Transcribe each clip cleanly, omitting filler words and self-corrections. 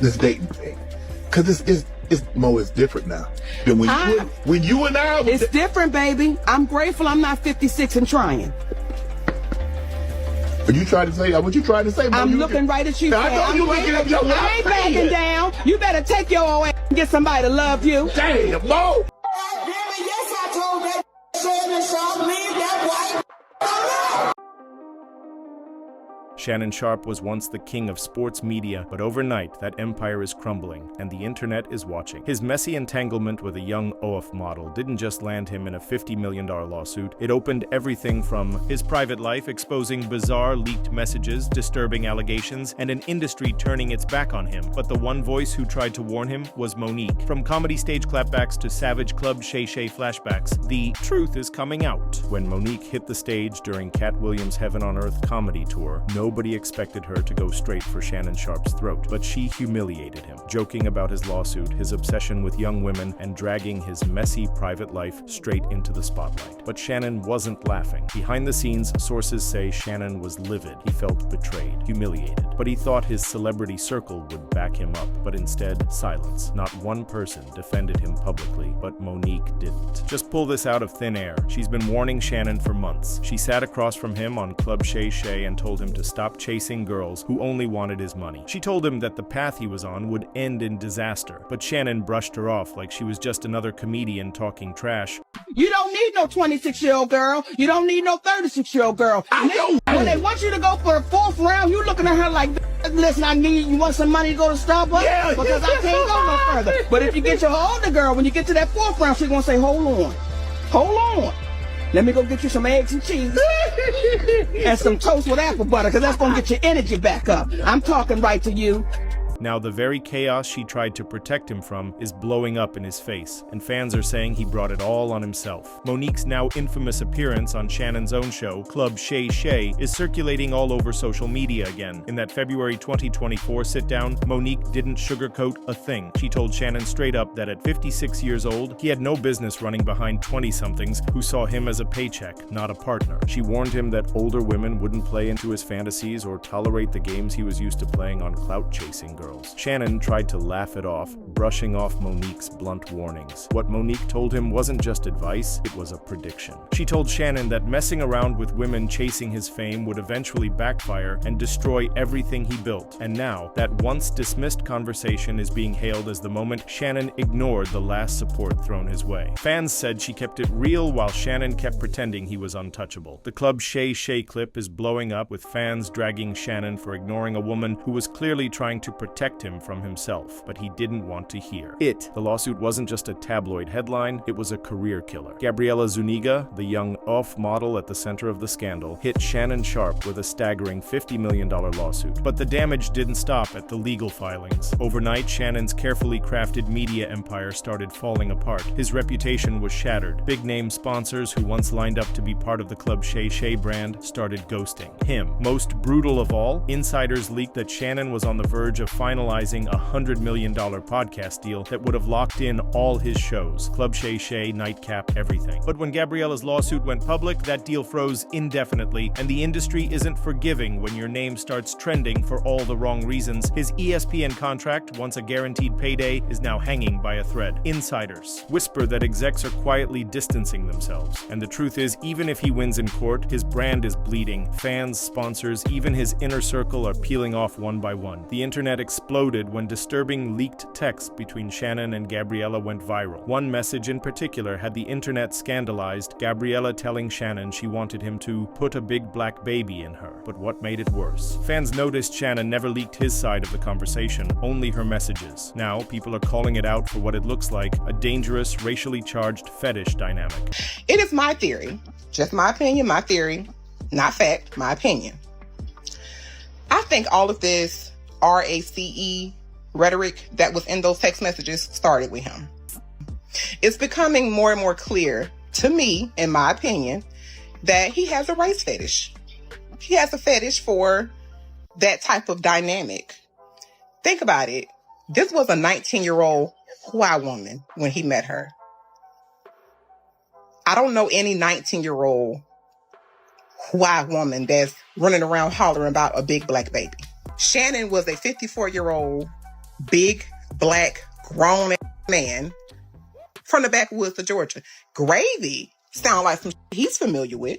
this dating thing. Because it's Mo, it's different now. Than when you and I it's different, baby. I'm grateful I'm not 56 and trying. Are you trying to say, what you trying to say, Mo? I'm looking right at you. I know you looking at your I ain't backing down. You better take your old ass and get somebody to love you. Damn, Mo! Yes, I told that Shannon Sharpe, leave that white alone. Shannon Sharpe was once the king of sports media, but overnight that empire is crumbling, and the internet is watching. His messy entanglement with a young OF model didn't just land him in a $50 million lawsuit, it opened everything from his private life exposing bizarre leaked messages, disturbing allegations, and an industry turning its back on him. But the one voice who tried to warn him was Monique. From comedy stage clapbacks to savage Club Shay Shay flashbacks, the truth is coming out. When Monique hit the stage during Cat Williams' Heaven on Earth comedy tour, nobody expected her to go straight for Shannon Sharpe's throat, but she humiliated him, joking about his lawsuit, his obsession with young women, and dragging his messy private life straight into the spotlight. But Shannon wasn't laughing. Behind the scenes, sources say Shannon was livid. He felt betrayed, humiliated, but he thought his celebrity circle would back him up. But instead, silence. Not one person defended him publicly, but Monique didn't. Just pull this out of thin air. She's been warning Shannon for months. She sat across from him on Club Shay Shay and told him to stop chasing girls who only wanted his money. She told him that the path he was on would end in disaster, but Shannon brushed her off like she was just another comedian talking trash. You don't need no 26-year-old girl. You don't need no 36-year-old girl. When they want you to go for the fourth round, you looking at her like, listen, you want some money to go to Starbucks? Yeah, because I can't go no further. But if you get your older girl, when you get to that fourth round, she's going to say, hold on. Let me go get you some eggs and cheese and some toast with apple butter, because that's going to get your energy back up. I'm talking right to you. Now the very chaos she tried to protect him from is blowing up in his face, and fans are saying he brought it all on himself. Monique's now infamous appearance on Shannon's own show, Club Shay Shay, is circulating all over social media again. In that February 2024 sit-down, Monique didn't sugarcoat a thing. She told Shannon straight up that at 56 years old, he had no business running behind 20-somethings who saw him as a paycheck, not a partner. She warned him that older women wouldn't play into his fantasies or tolerate the games he was used to playing on clout-chasing girls. Shannon tried to laugh it off, brushing off Monique's blunt warnings. What Monique told him wasn't just advice, it was a prediction. She told Shannon that messing around with women chasing his fame would eventually backfire and destroy everything he built. And now, that once dismissed conversation is being hailed as the moment Shannon ignored the last support thrown his way. Fans said she kept it real while Shannon kept pretending he was untouchable. The Club Shay Shay clip is blowing up, with fans dragging Shannon for ignoring a woman who was clearly trying to protect him from himself, but he didn't want to hear. The lawsuit wasn't just a tabloid headline, it was a career killer. Gabriella Zuniga, the young OF model at the center of the scandal, hit Shannon Sharpe with a staggering $50 million lawsuit. But the damage didn't stop at the legal filings. Overnight, Shannon's carefully crafted media empire started falling apart. His reputation was shattered. Big-name sponsors who once lined up to be part of the Club Shay Shay brand started ghosting him. Most brutal of all, insiders leaked that Shannon was on the verge of finalizing a $100 million podcast deal that would have locked in all his shows, Club Shay Shay, Nightcap, everything. But when Gabriella's lawsuit went public, that deal froze indefinitely, and the industry isn't forgiving when your name starts trending for all the wrong reasons. His ESPN contract, once a guaranteed payday, is now hanging by a thread. Insiders whisper that execs are quietly distancing themselves, and the truth is, even if he wins in court, his brand is bleeding. Fans, sponsors, even his inner circle are peeling off one by one. The internet exploded when disturbing leaked texts between Shannon and Gabriella went viral. One message in particular had the internet scandalized, Gabriella telling Shannon she wanted him to put a big black baby in her. But what made it worse? Fans noticed Shannon never leaked his side of the conversation, only her messages. Now, people are calling it out for what it looks like, a dangerous, racially charged fetish dynamic. It is my theory, just my opinion, my theory, not fact, my opinion. I think all of this RACE rhetoric that was in those text messages started with him. It's becoming more and more clear to me, in my opinion, that he has a race fetish. He has a fetish for that type of dynamic. Think about it. This was a 19-year-old white woman when he met her. I don't know any 19-year-old white woman that's running around hollering about a big black baby. Shannon was a 54-year-old big, black, grown man from the backwoods of Georgia. Gravy sound like some he's familiar with.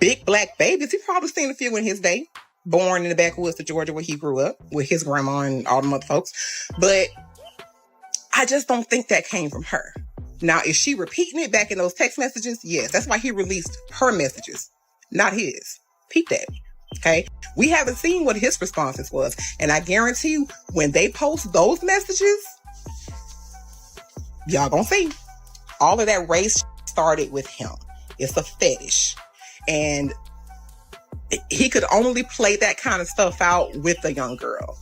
Big black babies, he probably seen a few in his day. Born in the backwoods of Georgia where he grew up with his grandma and all the other folks. But I just don't think that came from her. Now, is she repeating it back in those text messages? Yes. That's why he released her messages, not his. Peep that. Okay? We haven't seen what his responses was. And I guarantee you, when they post those messages, y'all gonna see. All of that race started with him. It's a fetish. And he could only play that kind of stuff out with a young girl.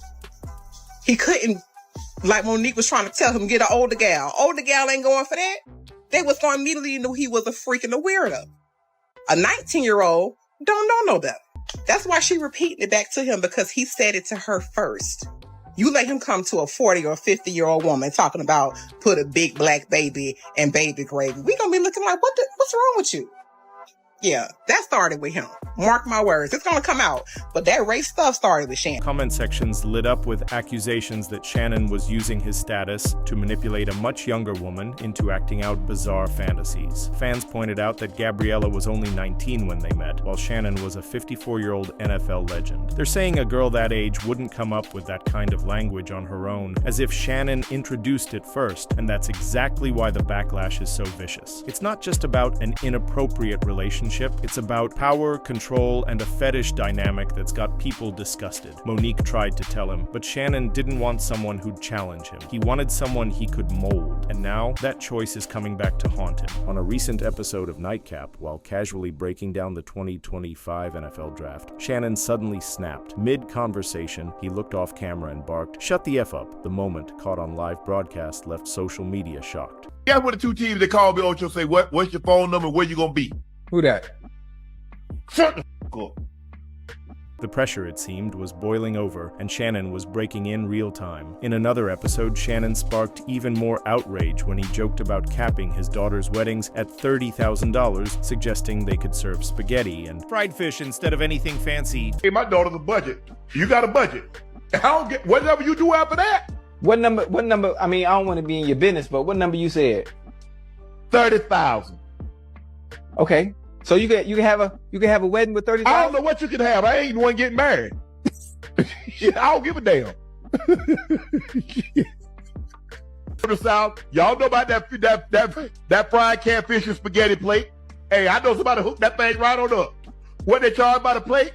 He couldn't, like Monique was trying to tell him, get an older gal. Older gal ain't going for that. They was going to immediately know he was a freak and a weirdo. A 19-year-old don't know no better. That's why she repeating it back to him, because he said it to her first. You let him come to a 40 or 50-year-old woman talking about put a big black baby and baby gravy. We gonna be looking like, what's wrong with you? Yeah, that started with him. Mark my words. It's going to come out. But that race stuff started with Shannon. Comment sections lit up with accusations that Shannon was using his status to manipulate a much younger woman into acting out bizarre fantasies. Fans pointed out that Gabriella was only 19 when they met, while Shannon was a 54-year-old NFL legend. They're saying a girl that age wouldn't come up with that kind of language on her own, as if Shannon introduced it first, and that's exactly why the backlash is so vicious. It's not just about an inappropriate relationship. It's about power, control, and a fetish dynamic that's got people disgusted. Monique tried to tell him, but Shannon didn't want someone who'd challenge him. He wanted someone he could mold, and now that choice is coming back to haunt him. On a recent episode of Nightcap, while casually breaking down the 2025 NFL Draft, Shannon suddenly snapped. Mid-conversation, he looked off camera and barked, "Shut the F up." The moment, caught on live broadcast, left social media shocked. Yeah, what the two teams that call me on, you'll say, what's your phone number, where you gonna be? Who that? Shut the f up. The pressure, it seemed, was boiling over, and Shannon was breaking in real time. In another episode, Shannon sparked even more outrage when he joked about capping his daughter's weddings at $30,000, suggesting they could serve spaghetti and fried fish instead of anything fancy. Hey, my daughter's a budget. You got a budget. I don't get whatever you do after that. What number? I mean, I don't want to be in your business, but what number you said? 30,000. Okay. So you can have a wedding with 30,000? I don't know what you can have. I ain't the one getting married. I don't give a damn. The South, y'all know about that fried catfish and spaghetti plate. Hey, I know somebody hooked that thing right on up. What they charge by the plate?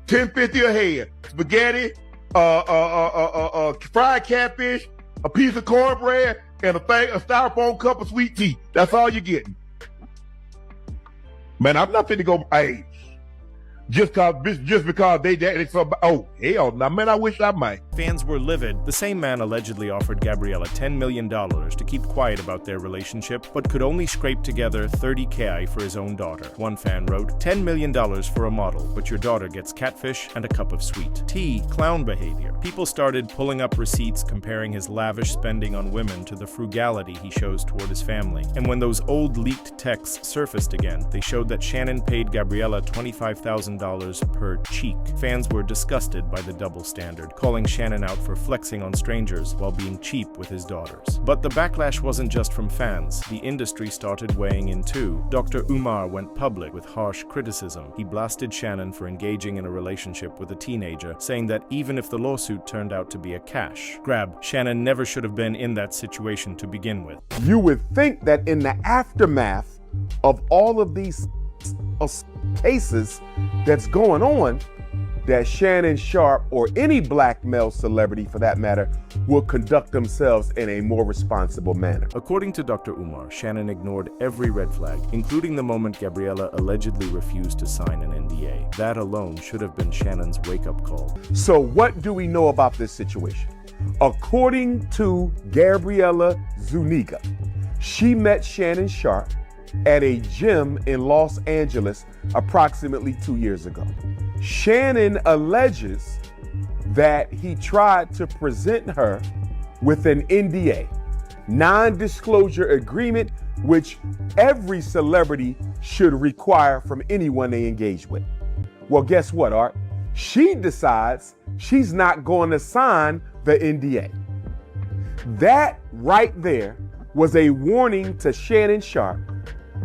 $10.50 a head. Spaghetti, fried catfish, a piece of cornbread, and a styrofoam cup of sweet tea. That's all you're getting. Man, I'm not finna go, hey, just because they so, oh, hell, now, man, I wish I might. Fans were livid. The same man allegedly offered Gabriella $10 million to keep quiet about their relationship, but could only scrape together $30K for his own daughter. One fan wrote, $10 million for a model, but your daughter gets catfish and a cup of sweet tea. Clown behavior. People started pulling up receipts comparing his lavish spending on women to the frugality he shows toward his family. And when those old leaked texts surfaced again, they showed that Shannon paid Gabriella $25,000 per cheek. Fans were disgusted by the double standard, calling Shannon out for flexing on strangers while being cheap with his daughters. But the backlash wasn't just from fans. The industry started weighing in too. Dr. Umar went public with harsh criticism. He blasted Shannon for engaging in a relationship with a teenager, saying that even if the lawsuit turned out to be a cash grab, Shannon never should have been in that situation to begin with. You would think that in the aftermath of all of these cases that's going on, that Shannon Sharpe, or any black male celebrity for that matter, will conduct themselves in a more responsible manner. According to Dr. Umar, Shannon ignored every red flag, including the moment Gabriella allegedly refused to sign an NDA. That alone should have been Shannon's wake-up call. So what do we know about this situation? According to Gabriella Zuniga, she met Shannon Sharpe at a gym in Los Angeles approximately 2 years ago. Shannon alleges that he tried to present her with an NDA, non-disclosure agreement, which every celebrity should require from anyone they engage with. Well, guess what, Art? she decides she's not going to sign the NDA. That right there was a warning to Shannon Sharpe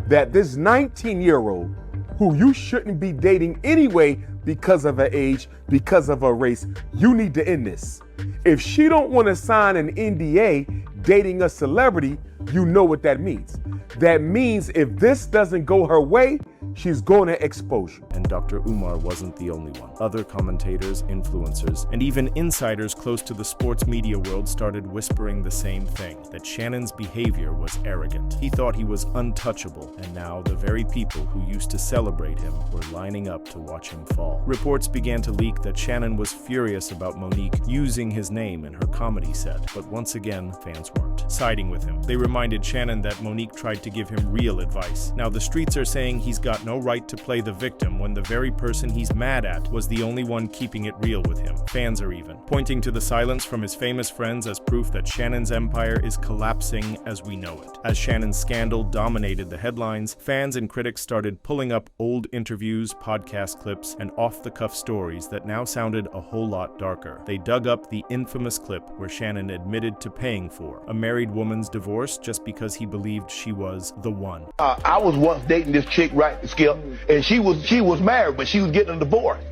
that this 19-year-old, who you shouldn't be dating anyway because of her age, because of her race, you need to end this. If she don't want to sign an NDA dating a celebrity, you know what that means. That means if this doesn't go her way, she's going to expose you. And Dr. Umar wasn't the only one. Other commentators, influencers, and even insiders close to the sports media world started whispering the same thing, that Shannon's behavior was arrogant. He thought he was untouchable, and now the very people who used to celebrate him were lining up to watch him fall. Reports began to leak that Shannon was furious about Monique using his name in her comedy set, but once again, fans weren't siding with him. They reminded Shannon that Monique tried to give him real advice. Now the streets are saying he's got no right to play the victim when the very person he's mad at was the only one keeping it real with him. Fans are even pointing to the silence from his famous friends as proof that Shannon's empire is collapsing as we know it. As Shannon's scandal dominated the headlines, fans and critics started pulling up old interviews, podcast clips, and off-the-cuff stories that now sounded a whole lot darker. They dug up the infamous clip where Shannon admitted to paying for a married woman's divorce just because he believed she was the one. I was once dating this chick, right, Skip, and she was married, but she was getting a divorce.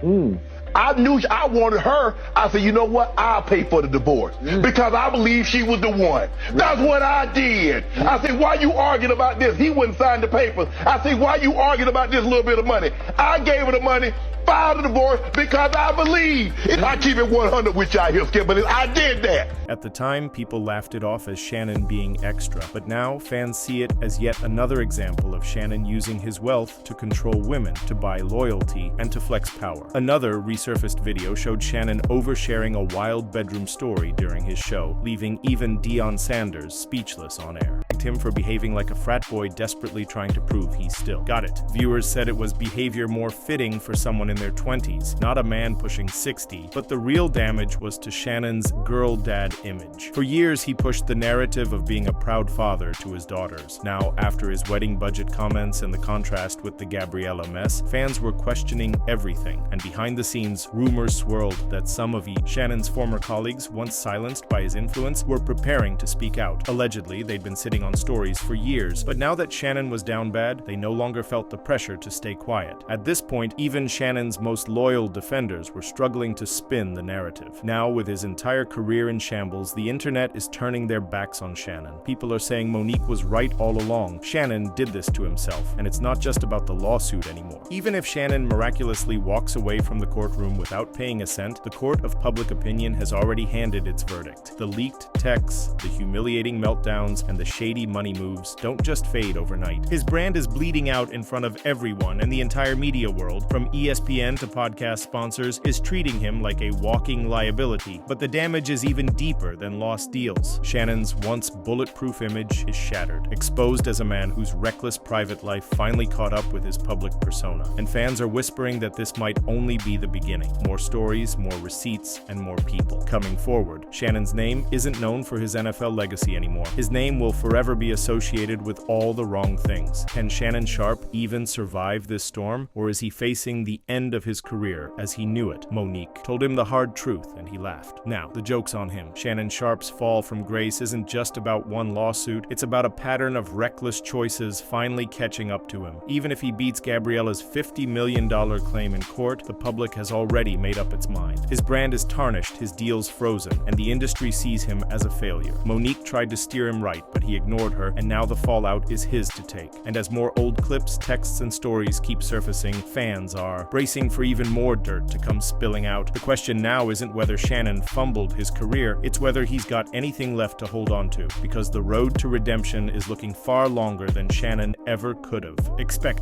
I knew I wanted her. I said, you know what? I'll pay for the divorce because I believe she was the one. That's what I did. I said, why you arguing about this? He wouldn't sign the papers. I said, why you arguing about this little bit of money? I gave her the money, filed the divorce because I believe. I keep it 100 with y'all here, Skip, but I did that. At the time, people laughed it off as Shannon being extra, but now fans see it as yet another example of Shannon using his wealth to control women, to buy loyalty, and to flex power. Another resurfaced video showed Shannon oversharing a wild bedroom story during his show, leaving even Deion Sanders speechless on air. Him for behaving like a frat boy desperately trying to prove he still got it. Viewers said it was behavior more fitting for someone in their 20s, not a man pushing 60, but the real damage was to Shannon's girl dad image. For years, he pushed the narrative of being a proud father to his daughters. Now, after his wedding budget comments and the contrast with the Gabriella mess, fans were questioning everything, and behind the scenes, rumors swirled that some of Shannon's former colleagues, once silenced by his influence, were preparing to speak out. Allegedly, they'd been sitting on stories for years, but now that Shannon was down bad, they no longer felt the pressure to stay quiet. At this point, even Shannon's most loyal defenders were struggling to spin the narrative. Now, with his entire career in shambles, the internet is turning their backs on Shannon. People are saying Monique was right all along. Shannon did this to himself, and it's not just about the lawsuit anymore. Even if Shannon miraculously walks away from the courtroom without paying a cent, the court of public opinion has already handed its verdict. The leaked texts, the humiliating meltdowns, and the shady money moves don't just fade overnight. His brand is bleeding out in front of everyone, and the entire media world, from ESPN to podcast sponsors, is treating him like a walking liability. But the damage is even deeper than lost deals. Shannon's once bulletproof image is shattered, exposed as a man whose reckless private life finally caught up with his public persona. And fans are whispering that this might only be the beginning. More stories, more receipts, and more people coming forward. Shannon's name isn't known for his NFL legacy anymore. His name will forever be associated with all the wrong things. Can Shannon Sharpe even survive this storm, or is he facing the end of his career as he knew it? Monique told him the hard truth, and he laughed. Now, the joke's on him. Shannon Sharpe's fall from grace isn't just about one lawsuit, it's about a pattern of reckless choices finally catching up to him. Even if he beats Gabriella's $50 million claim in court, the public has already made up its mind. His brand is tarnished, his deals frozen, and the industry sees him as a failure. Monique tried to steer him right, but he ignored her, and now the fallout is his to take. And as more old clips, texts, and stories keep surfacing, fans are bracing for even more dirt to come spilling out. The question now isn't whether Shannon fumbled his career, it's whether he's got anything left to hold on to, because the road to redemption is looking far longer than Shannon ever could have expected.